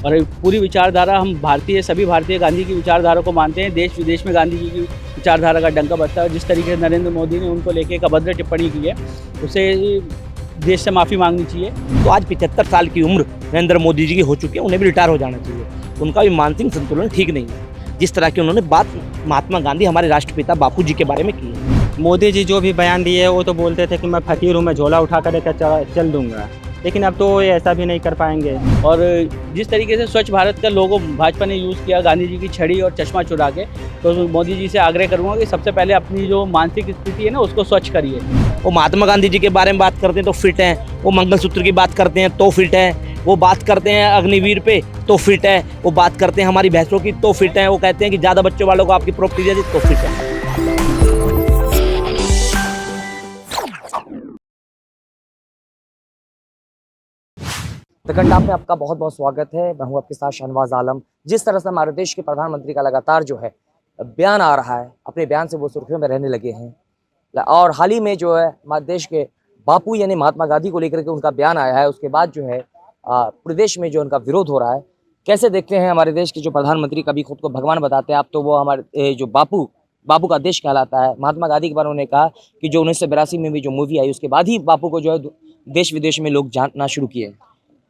और पूरी विचारधारा हम भारतीय सभी भारतीय गांधी की विचारधारा को मानते हैं। देश विदेश में गांधी जी की विचारधारा का डंका बजता है। जिस तरीके से नरेंद्र मोदी ने उनको लेके एक अभद्र टिप्पणी की है, उसे देश से माफ़ी मांगनी चाहिए। तो आज 75 साल की उम्र नरेंद्र मोदी जी की हो चुकी है, उन्हें भी रिटायर हो जाना चाहिए। उनका भी मानसिक संतुलन ठीक नहीं है। जिस तरह की उन्होंने बात महात्मा गांधी हमारे राष्ट्रपिता बापू जी के बारे में की है। मोदी जी जो भी बयान दिए वो तो बोलते थे कि मैं फकीर हूँ, मैं झोला उठा कर लेकर चल दूंगा, लेकिन अब तो ये ऐसा भी नहीं कर पाएंगे। और जिस तरीके से स्वच्छ भारत का लोगो भाजपा ने यूज़ किया गांधी जी की छड़ी और चश्मा चुरा के, तो मोदी जी से आग्रह करूंगा कि सबसे पहले अपनी जो मानसिक स्थिति है ना उसको स्वच्छ करिए। वो महात्मा गांधी जी के बारे में बात करते हैं तो फिट हैं, वो मंगलसूत्र की बात करते हैं तो फिट हैं, वो बात करते हैं अग्निवीर पे तो फिट है, वो बात करते हैं हमारी भैंसों की तो फिट है, वो कहते हैं कि ज़्यादा बच्चों वालों को आपकी प्रॉपर्टी दे दी तो फिट है। द घंटा में आपका बहुत बहुत स्वागत है। मैं हूं आपके साथ शहनवाज आलम। जिस तरह से हमारे देश के प्रधानमंत्री का लगातार जो है बयान आ रहा है, अपने बयान से वो सुर्खियों में रहने लगे हैं। और हाल ही में जो है हमारे देश के बापू यानी महात्मा गांधी को लेकर के उनका बयान आया है। उसके बाद जो है पूरे देश में जो उनका विरोध हो रहा है। कैसे देखते हैं हमारे देश के जो प्रधानमंत्री कभी खुद को भगवान बताते हैं, अब तो वो हमारे जो बापू का देश कहलाता है। महात्मा गांधी के बारे में उन्होंने कहा कि जो 1982 में भी जो मूवी आई उसके बाद ही बापू को जो है देश विदेश में लोग जानना शुरू किए।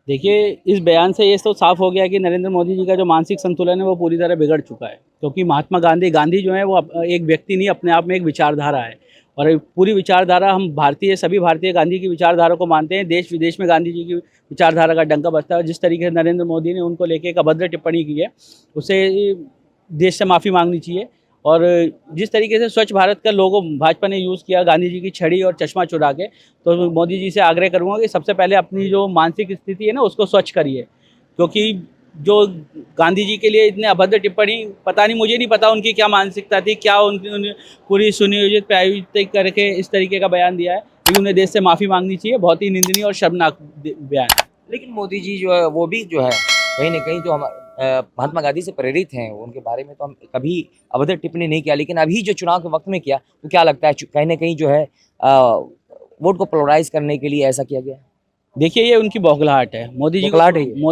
देखिए, इस बयान से ये तो साफ हो गया कि नरेंद्र मोदी जी का जो मानसिक संतुलन है वो पूरी तरह बिगड़ चुका है। क्योंकि महात्मा गांधी जो है वो एक व्यक्ति नहीं, अपने आप में एक विचारधारा है। और पूरी विचारधारा हम सभी भारतीय गांधी की विचारधारा को मानते हैं। देश विदेश में गांधी जी की विचारधारा का डंका बजता है। जिस तरीके से नरेंद्र मोदी ने उनको लेके एक अभद्र टिप्पणी की है, उसे देश से माफ़ी मांगनी चाहिए। और जिस तरीके से स्वच्छ भारत का लोगो भाजपा ने यूज़ किया गांधी जी की छड़ी और चश्मा चुरा के, तो मोदी जी से आग्रह करूंगा कि सबसे पहले अपनी जो मानसिक स्थिति है ना उसको स्वच्छ करिए। क्योंकि जो गांधी जी के लिए इतने अभद्र टिप्पणी, पता नहीं, मुझे नहीं पता उनकी क्या मानसिकता थी, क्या उन्होंने पूरी सुनियोजित प्रायोजित करके इस तरीके का बयान दिया है। लेकिन उन्हें देश से माफ़ी मांगनी चाहिए। बहुत ही निंदनीय और शर्मनाक बयान है। लेकिन मोदी जी जो है वो भी जो है कहीं ना कहीं जो हम महात्मा गांधी से प्रेरित हैं, उनके बारे में तो हम कभी अभद्र टिप्पणी नहीं किया, लेकिन अभी जो चुनाव के वक्त में किया, तो क्या लगता है कहीं ना कहीं जो है वोट को पोलराइज करने के लिए ऐसा किया गया? देखिए, ये उनकी बौखलाहट है। मोदी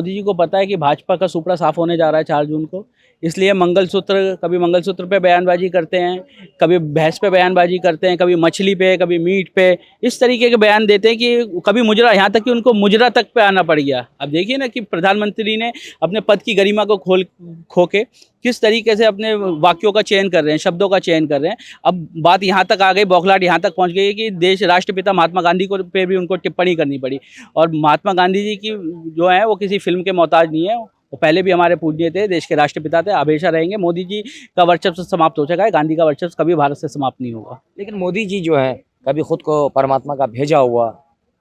जी को पता है कि भाजपा का सुपड़ा साफ होने जा रहा है 4 जून को, इसलिए कभी मंगलसूत्र पे बयानबाजी करते हैं, कभी भैंस पे बयानबाजी करते हैं, कभी मछली पे, कभी मीट पे, इस तरीके के बयान देते हैं कि कभी मुजरा, यहाँ तक कि उनको मुजरा तक पे आना पड़ गया। अब देखिए ना कि प्रधानमंत्री ने अपने पद की गरिमा को खो के किस तरीके से अपने वाक्यों का चयन कर रहे हैं, शब्दों का चयन कर रहे हैं। अब बात यहाँ तक आ गई, बौखलाहट यहाँ तक पहुँच गई है कि राष्ट्रपिता महात्मा गांधी को पे भी उनको टिप्पणी करनी पड़ी। और महात्मा गांधी जी की जो है वो किसी फिल्म के मोहताज नहीं है। वो पहले भी हमारे पूज्य थे, देश के राष्ट्रपिता थे, हमेशा रहेंगे। मोदी जी का वर्चस्व समाप्त हो चुका है, गांधी का वर्चस्व कभी भारत से समाप्त नहीं होगा। लेकिन मोदी जी जो है कभी खुद को परमात्मा का भेजा हुआ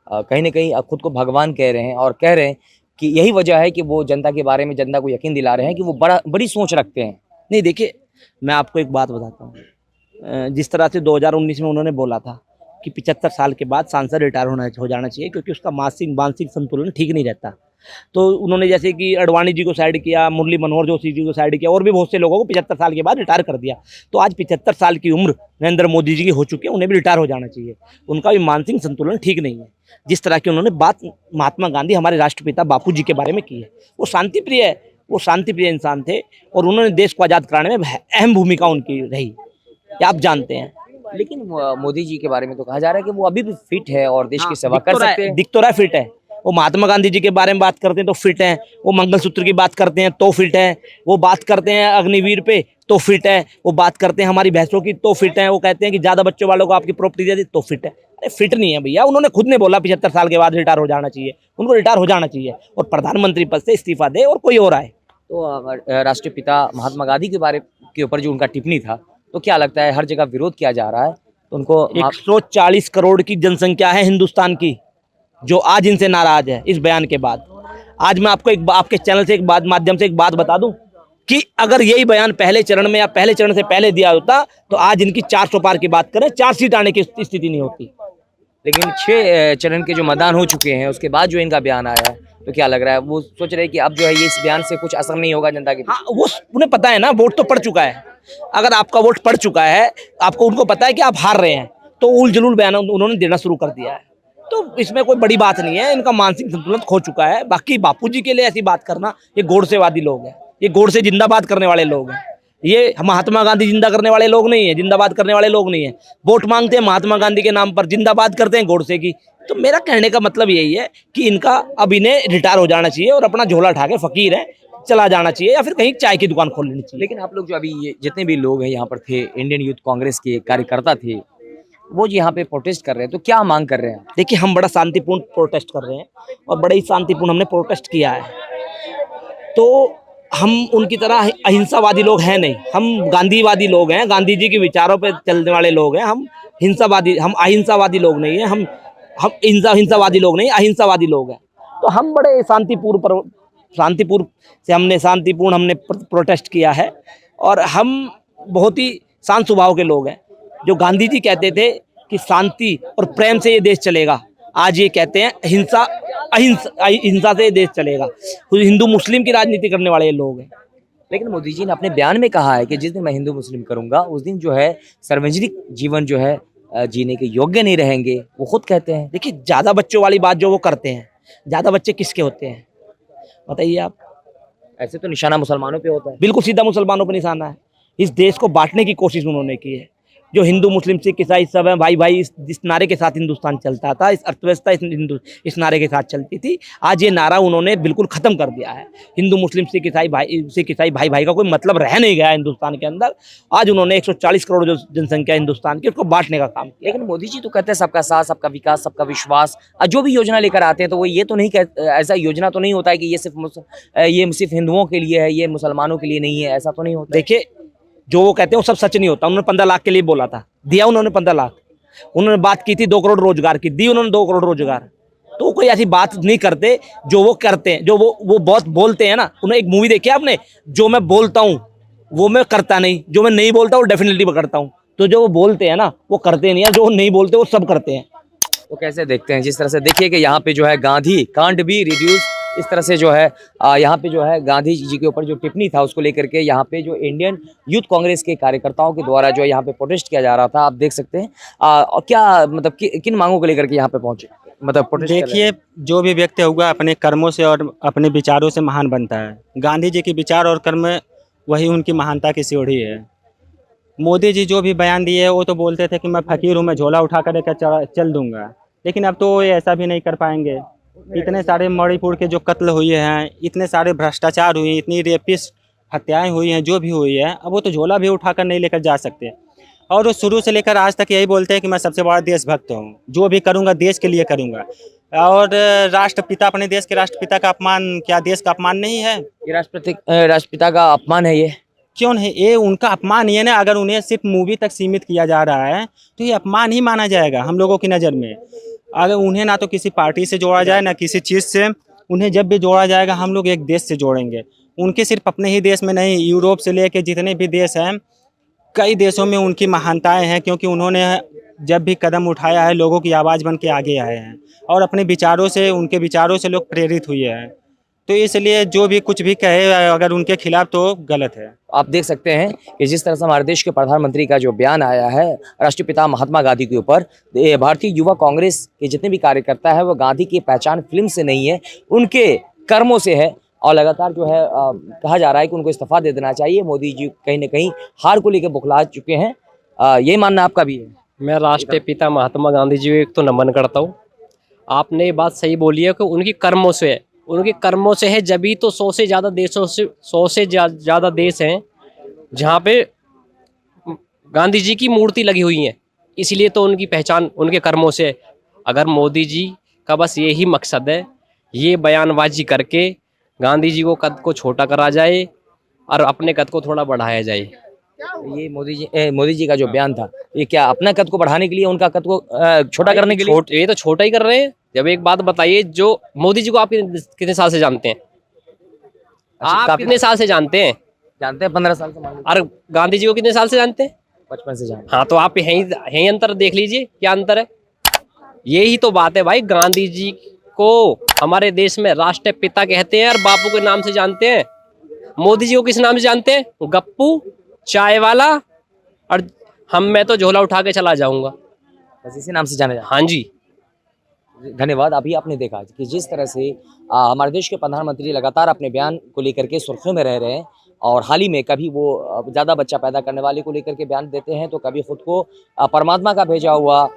कहीं ना कहीं खुद को भगवान कह रहे हैं और कह रहे हैं कि यही वजह है कि वो जनता के बारे में जनता को यकीन दिला रहे हैं कि वो बड़ी सोच रखते हैं। नहीं, देखिए, मैं आपको एक बात बताता हूँ। जिस तरह से 2019 में उन्होंने बोला था कि 75 साल के बाद सांसद रिटायर हो जाना चाहिए क्योंकि उसका मानसिक संतुलन ठीक नहीं रहता, तो उन्होंने जैसे कि अडवाणी जी को साइड किया, मुरली मनोहर जोशी जी को साइड किया, और भी बहुत से लोगों को 75 साल के बाद रिटायर कर दिया। तो आज 75 साल की उम्र नरेंद्र मोदी जी की हो चुकी है, उन्हें भी रिटायर हो जाना चाहिए। उनका भी मानसिक संतुलन ठीक नहीं है। जिस तरह की उन्होंने बात महात्मा गांधी हमारे राष्ट्रपिता बापू जी के बारे में की है, वो शांतिप्रिय है, वो शांतिप्रिय इंसान थे और उन्होंने देश को आज़ाद कराने में अहम भूमिका उनकी रही, आप जानते हैं। लेकिन मोदी जी के बारे में तो कहा जा रहा है कि वो अभी भी फिट है और देश की सेवा कर सकते हैं। दिख तो रहा है फिट है। वो महात्मा गांधी जी के बारे में बात करते हैं तो फिट हैं, वो मंगलसूत्र की बात करते हैं तो फिट हैं, वो बात करते हैं अग्निवीर पे तो फिट है, वो बात करते हैं हमारी भैंसों की तो फिट हैं, वो कहते हैं कि ज़्यादा बच्चों वालों को आपकी प्रॉपर्टी दे दी तो फिट है। अरे फिट नहीं है भैया। उन्होंने खुद ने बोला 75 साल के बाद रिटायर हो जाना चाहिए, उनको रिटायर हो जाना चाहिए और प्रधानमंत्री पद से इस्तीफा दे और कोई और आए। तो राष्ट्रपिता महात्मा गांधी के ऊपर जो उनका टिप्पणी था, तो क्या लगता है हर जगह विरोध किया जा रहा है, तो उनको 140 करोड़ की जनसंख्या है हिंदुस्तान की, जो आज इनसे नाराज है इस बयान के बाद। आज मैं आपको आपके चैनल से माध्यम से एक बात बता दूं कि अगर यही बयान पहले चरण में या पहले चरण से पहले दिया होता तो आज इनकी 400 पार की बात करें, 4 सीट आने की स्थिति नहीं होती। लेकिन 6 चरण के जो मतदान हो चुके हैं उसके बाद जो इनका बयान आया है, तो क्या लग रहा है, वो सोच रहे हैं कि अब जो है ये इस बयान से कुछ असर नहीं होगा जनता के? हाँ, वो उन्हें पता है ना, वोट तो पड़ चुका है। अगर आपका वोट पड़ चुका है, उनको पता है कि आप हार रहे हैं, तो उल जलूल बयान उन्होंने देना शुरू कर दिया है। तो इसमें कोई बड़ी बात नहीं है, इनका मानसिक संतुलन खो चुका है। बाकी बापूजी के लिए ऐसी बात करना, ये गोडसेवादी लोग हैं, ये गोडसे जिंदाबाद करने वाले लोग हैं। ये महात्मा गांधी जिंदा करने वाले लोग नहीं है, जिंदाबाद करने वाले लोग नहीं है। वोट मांगते हैं महात्मा गांधी के नाम पर, जिंदाबाद करते हैं गोडसे की। तो मेरा कहने का मतलब यही है कि इनका अब इन्हें रिटायर हो जाना चाहिए और अपना झोला उठा के फकीर है चला जाना चाहिए, या फिर कहीं चाय की दुकान खोल लेनी चाहिए। लेकिन आप लोग जो अभी ये जितने भी लोग हैं यहाँ पर थे, इंडियन यूथ कांग्रेस के कार्यकर्ता थे, वो यहाँ पे प्रोटेस्ट कर रहे हैं, तो क्या मांग कर रहे हैं? देखिए, हम बड़ा शांतिपूर्ण प्रोटेस्ट कर रहे हैं और बड़े ही शांतिपूर्ण हमने प्रोटेस्ट किया है। तो हम उनकी तरह अहिंसावादी लोग हैं नहीं, हम गांधीवादी लोग हैं, गांधी जी के विचारों पर चलने वाले लोग हैं। हम अहिंसावादी लोग नहीं हैं, हम हिंसावादी लोग नहीं, अहिंसावादी लोग हैं। तो हम बड़े शांतिपूर्ण हमने प्रोटेस्ट किया है और हम बहुत ही शांत स्वभाव के लोग हैं। जो गांधी जी कहते थे कि शांति और प्रेम से ये देश चलेगा, आज ये कहते हैं हिंसा से ये देश चलेगा। हिंदू मुस्लिम की राजनीति करने वाले लोग हैं। लेकिन मोदी जी ने अपने बयान में कहा है कि जिस दिन मैं हिंदू मुस्लिम करूंगा उस दिन जो है सार्वजनिक जीवन जो है जीने के योग्य नहीं रहेंगे, वो खुद कहते हैं। देखिए, ज्यादा बच्चों वाली बात जो वो करते हैं, ज्यादा बच्चे किसके होते हैं बताइए आप? ऐसे तो निशाना मुसलमानों पे होता है। बिल्कुल सीधा मुसलमानों पर निशाना है। इस देश को बांटने की कोशिश उन्होंने की है। जो हिंदू मुस्लिम सिख ईसाई सब हैं भाई भाई, इस नारे के साथ हिंदुस्तान चलता था, इस अर्थव्यवस्था इस नारे के साथ चलती थी। आज ये नारा उन्होंने बिल्कुल खत्म कर दिया है। हिंदू मुस्लिम सिख ईसाई भाई भाई का कोई मतलब रह नहीं गया हिंदुस्तान के अंदर। आज उन्होंने 140 करोड़ जो जनसंख्या हिंदुस्तान की, उसको बांटने का काम किया। लेकिन मोदी जी तो कहते हैं सबका साथ, सबका विकास, सबका विश्वास। जो भी योजना लेकर आते हैं तो वो ये तो नहीं कहते, ऐसा योजना तो नहीं होता है कि ये सिर्फ हिंदुओं के लिए है, ये मुसलमानों के लिए नहीं है, ऐसा तो नहीं होता। देखिए, जो वो कहते हैं वो सब सच नहीं होता। उन्होंने 15 लाख के लिए बोला था, दिया उन्होंने 15 लाख। उन्होंने बात की थी 2 करोड़ रोजगार की, दी उन्होंने 2 करोड़ रोजगार। तो कोई ऐसी बात नहीं करते जो वो करते हैं, जो वो बहुत बोलते हैं ना। उन्हें एक मूवी देखी आपने, जो मैं बोलता हूँ वो मैं करता नहीं, जो मैं नहीं बोलता वो डेफिनेटली करता हूँ। तो जो वो बोलते हैं ना वो करते नहीं है, जो वो नहीं बोलते वो सब करते हैं। तो कैसे देखते हैं? जिस तरह से देखिए कि यहाँ पे जो है गांधी कांड भी रिड्यूस, इस तरह से जो है यहाँ पे जो है गांधी जी के ऊपर जो टिप्पणी था उसको लेकर के यहाँ पे जो इंडियन यूथ कांग्रेस के कार्यकर्ताओं के द्वारा जो है यहाँ पे प्रोटेस्ट किया जा रहा था, आप देख सकते हैं। और क्या मतलब किन मांगों को लेकर के यहाँ पे पहुंचे, मतलब प्रोटेस्ट? देखिए, जो भी व्यक्ति होगा अपने कर्मों से और अपने विचारों से महान बनता है। गांधी जी के विचार और कर्म वही उनकी महानता की सीढ़ी है। मोदी जी जो भी बयान दिए वो तो बोलते थे कि मैं फकीर हूँ, मैं झोला उठा कर लेकर चल दूंगा, लेकिन अब तो ये ऐसा भी नहीं कर पाएंगे। इतने सारे मणिपुर के जो कत्ल हुए हैं, इतने सारे भ्रष्टाचार हुए, इतनी रेपिस्ट हत्याएं हुई हैं, जो भी हुई है, अब वो तो झोला भी उठाकर नहीं लेकर जा सकते। और वो शुरू से लेकर आज तक यही बोलते हैं कि मैं सबसे बड़ा देशभक्त हूँ, जो भी करूँगा देश के लिए करूँगा। और राष्ट्रपिता, अपने देश के राष्ट्रपिता का अपमान क्या देश का अपमान नहीं है? ये राष्ट्रपिता का अपमान है। ये क्यों नहीं? ये उनका अपमान ही है ना। अगर उन्हें सिर्फ मूवी तक सीमित किया जा रहा है तो ये अपमान ही माना जाएगा हम लोगों की नज़र में। अगर उन्हें ना तो किसी पार्टी से जोड़ा जाए ना किसी चीज़ से, उन्हें जब भी जोड़ा जाएगा हम लोग एक देश से जोड़ेंगे। उनके सिर्फ अपने ही देश में नहीं, यूरोप से लेके जितने भी देश हैं, कई देशों में उनकी महानताएं हैं, क्योंकि उन्होंने जब भी कदम उठाया है लोगों की आवाज़ बन के आगे आए हैं और अपने विचारों से, उनके विचारों से लोग प्रेरित हुए हैं। तो इसलिए जो भी कुछ भी कहे अगर उनके खिलाफ तो गलत है। आप देख सकते हैं कि जिस तरह से हमारे देश के प्रधानमंत्री का जो बयान आया है राष्ट्रपिता महात्मा गांधी के ऊपर, भारतीय युवा कांग्रेस के जितने भी कार्यकर्ता है वो गांधी की पहचान फिल्म से नहीं है, उनके कर्मों से है। और लगातार जो है कहा जा रहा है कि उनको इस्तीफा दे देना चाहिए। मोदी जी कहीं ना कहीं हार को लेकर बुखला चुके हैं, यही मानना आपका भी है? मैं राष्ट्रीय पिता महात्मा गांधी जी को तो नमन करता हूँ। आपने ये बात सही बोली है कि उनकी कर्मों से है, उनके कर्मों से है, जब भी तो 100 से ज़्यादा देशों से 100 से ज़्यादा देश हैं जहाँ पे गांधी जी की मूर्ति लगी हुई है, इसलिए तो उनकी पहचान उनके कर्मों से है। अगर मोदी जी का बस यही मकसद है, ये बयानबाजी करके गांधी जी को कद को छोटा करा जाए और अपने कद को थोड़ा बढ़ाया जाए। ये मोदी जी का जो बयान था, ये क्या अपना कद को बढ़ाने के लिए, उनका कद को छोटा करने के लिए? ये तो छोटा ही कर रहे हैं। जब एक बात बताइए, जो मोदी जी को आप कितने साल से जानते हैं? आप कितने साल से जानते हैं? जानते हैं 15 साल से। और गांधी जी को कितने साल से जानते हैं? 55 से जानते। हाँ, तो आप यही अंतर देख लीजिए, क्या अंतर है। यही तो बात है भाई, गांधी जी को हमारे देश में राष्ट्रीय पिता कहते हैं और बापू के नाम से जानते हैं। मोदी जी को किस नाम से जानते हैं? गप्पू, चाय वाला, और मैं तो झोला उठा के चला जाऊंगा, बस इसी नाम से जाने जाते। हाँ जी। धन्यवाद। अभी आपने देखा कि जिस तरह से हमारे देश के प्रधानमंत्री लगातार अपने बयान को लेकर के सुर्खियों में रह रहे हैं और हाल ही में कभी वो ज़्यादा बच्चा पैदा करने वाले को लेकर के बयान देते हैं, तो कभी खुद को परमात्मा का भेजा हुआ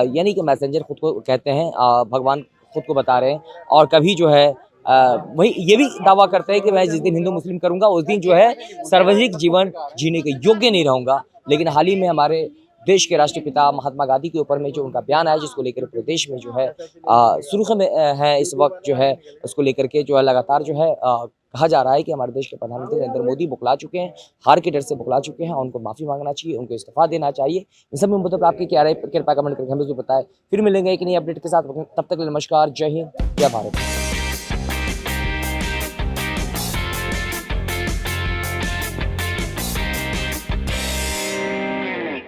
यानी कि मैसेंजर खुद को कहते हैं, भगवान खुद को बता रहे हैं, और कभी जो है वही ये भी दावा करते हैं कि मैं जिस दिन हिंदू मुस्लिम करूंगा उस दिन जो है सार्वजनिक जीवन जीने के योग्य नहीं रहूंगा। लेकिन हाल ही में हमारे देश के राष्ट्रपिता महात्मा गांधी के ऊपर में जो उनका बयान आया, जिसको लेकर पूरे देश में जो है सुर्खियों में है इस वक्त, जो है उसको लेकर के जो है लगातार जो है कहा जा रहा है कि हमारे देश के प्रधानमंत्री नरेंद्र मोदी बुकला चुके हैं, हार के डर से बुकला चुके हैं, और उनको माफ़ी मांगना चाहिए, उनको इस्तीफा देना चाहिए। इन सब मुद्दों पर आपकी क्या राय, कृपया कमेंट करके हमें बताएं। फिर मिलेंगे एक नई अपडेट के साथ, तब तक के लिए नमस्कार, जय हिंद, जय भारत।